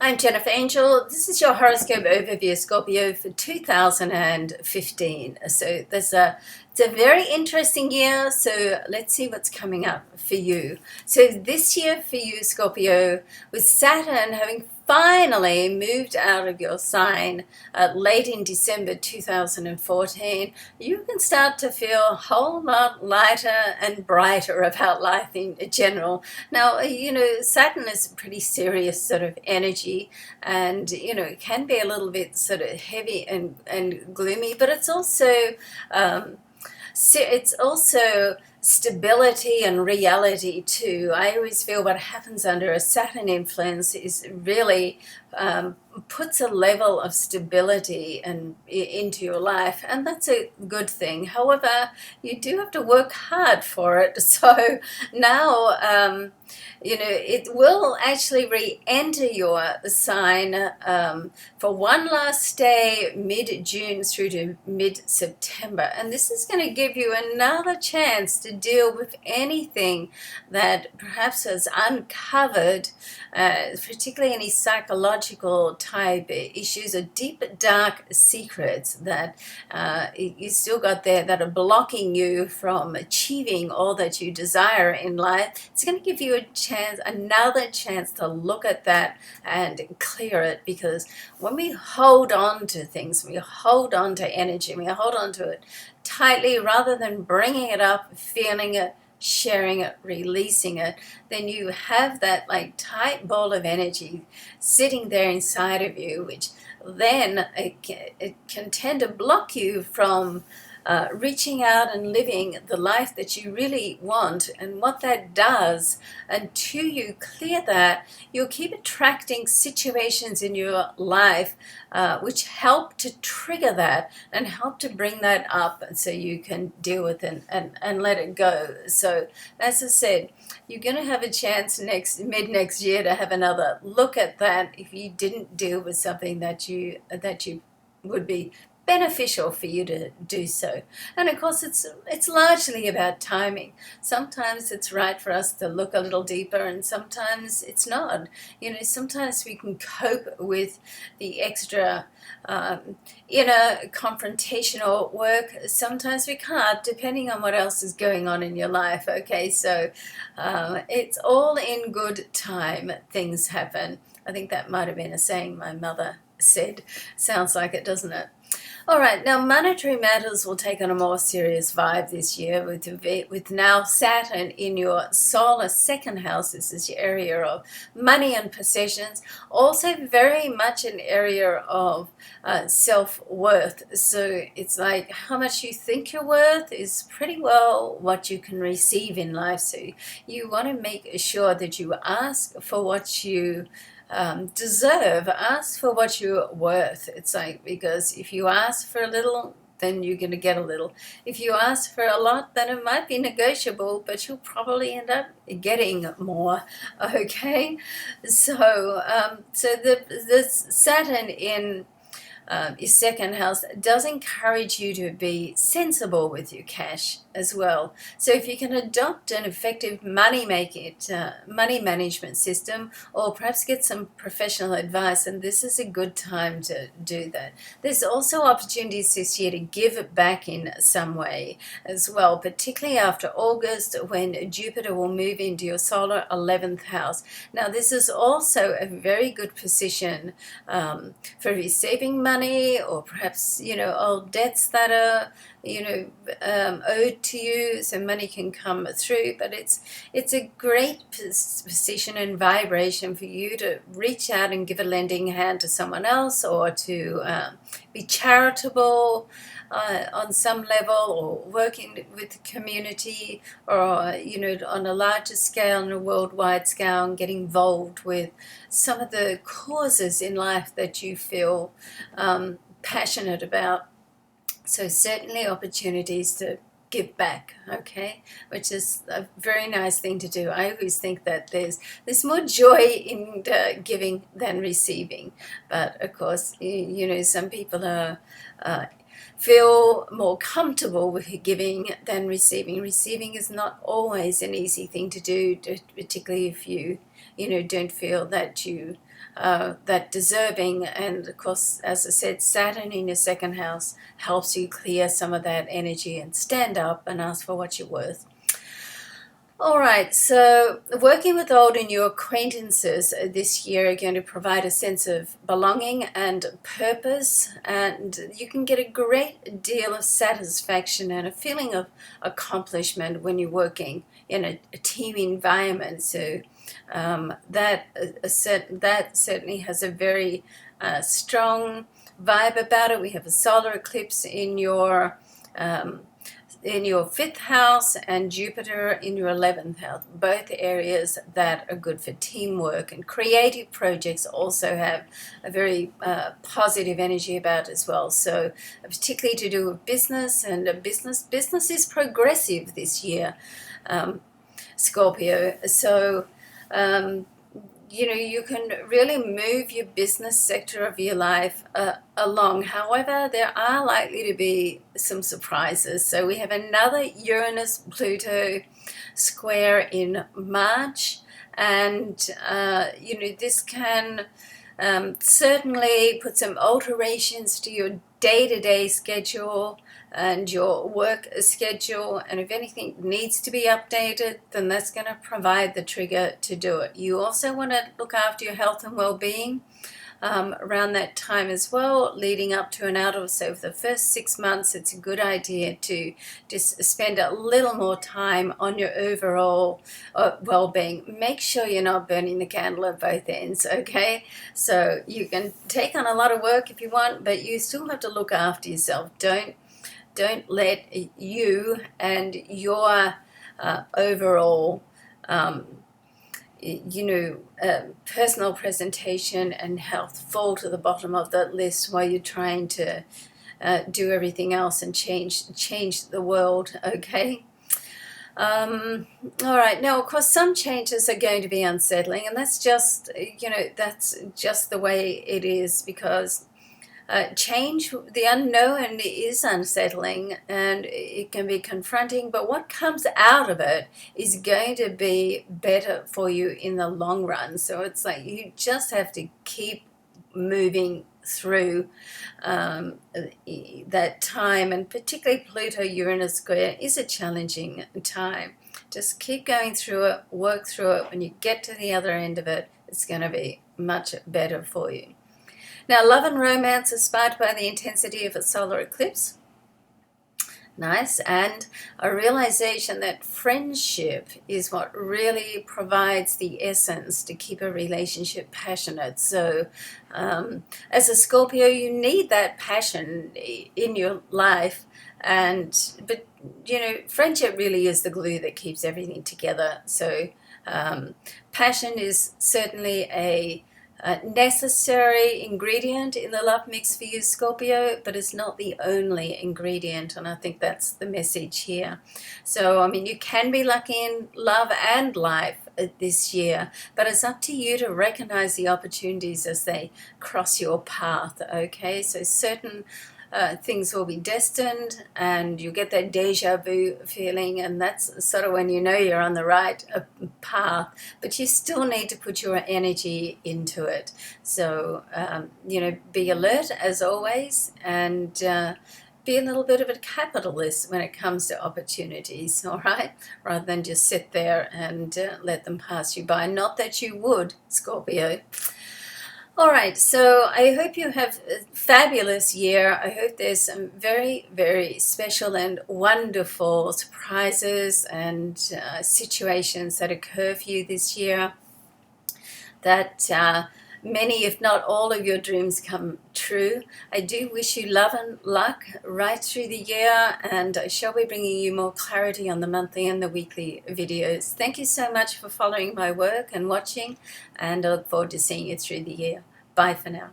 I'm Jennifer Angel. This is your horoscope overview, Scorpio, for 2015. So it's a very interesting year. So let's see what's coming up for you. So this year for you, Scorpio, with Saturn having finally moved out of your sign late in December 2014, you can start to feel a whole lot lighter and brighter about life in general. Now, Saturn is a pretty serious sort of energy, and, it can be a little bit sort of heavy and gloomy, but um, it's also stability and reality too. I always feel what happens under a Saturn influence is really puts a level of stability into your life, and that's a good thing. However, you do have to work hard for it. So now, it will actually re-enter your sign for one last day mid-June through to mid-September. And this is going to give you another chance to deal with anything that perhaps has uncovered, particularly any psychological type issues or deep, dark secrets that you still got there that are blocking you from achieving all that you desire in life. It's going to give you another chance to look at that and clear it, because when we hold on to things, we hold on to energy, we hold on to it tightly rather than bringing it up, feeling it, sharing it, releasing it, then you have that like tight ball of energy sitting there inside of you, which then it can tend to block you from reaching out and living the life that you really want. And what that does, until you clear that, you'll keep attracting situations in your life which help to trigger that and help to bring that up, and so you can deal with it and let it go. So as I said, you're going to have a chance mid next year to have another look at that if you didn't deal with something that you would be beneficial for you to do so. And of course, it's largely about timing. Sometimes it's right for us to look a little deeper, and sometimes it's not. Sometimes we can cope with the extra inner confrontational work. Sometimes we can't, depending on what else is going on in your life. Okay, so it's all in good time. Things happen. I think that might have been a saying my mother said. Sounds like it, doesn't it? All right, now monetary matters will take on a more serious vibe this year with now Saturn in your solar second house. This is your area of money and possessions, also very much an area of self-worth. So it's like how much you think you're worth is pretty well what you can receive in life. So you want to make sure that you ask for what you deserve. Ask for what you're worth. It's like, because if you ask for a little, then you're going to get a little. If you ask for a lot, then it might be negotiable, but you'll probably end up getting more. Okay, so the Saturn in your second house does encourage you to be sensible with your cash as well. So if you can adopt an effective money management system, or perhaps get some professional advice, and this is a good time to do that. There's also opportunities this year to give back in some way as well, particularly after August, when Jupiter will move into your solar 11th house. Now this is also a very good position for receiving money, or perhaps old debts that are owed to you, so money can come through. But it's a great position and vibration for you to reach out and give a lending hand to someone else, or to be charitable on some level, or working with the community, or on a larger scale, on a worldwide scale, and get involved with some of the causes in life that you feel passionate about. So certainly opportunities to give back, okay, which is a very nice thing to do. I always think that there's more joy in giving than receiving, but of course, some people are feel more comfortable with giving than receiving. Receiving is not always an easy thing to do, particularly if you don't feel that you that deserving. And of course, as I said, Saturn in your second house helps you clear some of that energy and stand up and ask for what you're worth. All right, so working with old and new acquaintances this year are going to provide a sense of belonging and purpose, and you can get a great deal of satisfaction and a feeling of accomplishment when you're working in a team environment. So that certainly has a very strong vibe about it. We have a solar eclipse in your fifth house and Jupiter in your 11th house, both areas that are good for teamwork, and creative projects also have a very positive energy about as well. So particularly to do with business, and business is progressive this year, Scorpio. So you can really move your business sector of your life along. However, there are likely to be some surprises. So we have another Uranus-Pluto square in March, and this can certainly put some alterations to your day-to-day schedule and your work schedule, and if anything needs to be updated, then that's going to provide the trigger to do it. You also want to look after your health and well-being around that time as well, leading up to and out of. So for the first 6 months, it's a good idea to just spend a little more time on your overall well-being. Make sure you're not burning the candle at both ends, okay? So you can take on a lot of work if you want, but you still have to look after yourself. Don't let you and your overall personal presentation and health fall to the bottom of that list while you're trying to do everything else and change the world, okay? All right, now of course some changes are going to be unsettling, and that's just the way it is, because change, the unknown, is unsettling and it can be confronting, but what comes out of it is going to be better for you in the long run. So it's like you just have to keep moving through that time, and particularly Pluto-Uranus square is a challenging time. Just keep going through it, work through it. When you get to the other end of it, it's going to be much better for you. Now, love and romance are sparked by the intensity of a solar eclipse. Nice. And a realization that friendship is what really provides the essence to keep a relationship passionate. So as a Scorpio, you need that passion in your life. But friendship really is the glue that keeps everything together. So passion is certainly a necessary ingredient in the love mix for you, Scorpio, but it's not the only ingredient, and I think that's the message here. So, I mean, you can be lucky in love and life this year, but it's up to you to recognize the opportunities as they cross your path, okay? So certain things will be destined, and you get that deja vu feeling, and that's sort of when you know you're on the right path, but you still need to put your energy into it. So, be alert as always, and be a little bit of a capitalist when it comes to opportunities, all right? Rather than just sit there and let them pass you by. Not that you would, Scorpio. All right, so I hope you have a fabulous year. I hope there's some very, very special and wonderful surprises and situations that occur for you this year, that many, if not all, of your dreams come true. I do wish you love and luck right through the year, and I shall be bringing you more clarity on the monthly and the weekly videos. Thank you so much for following my work and watching, and I look forward to seeing you through the year. Bye for now.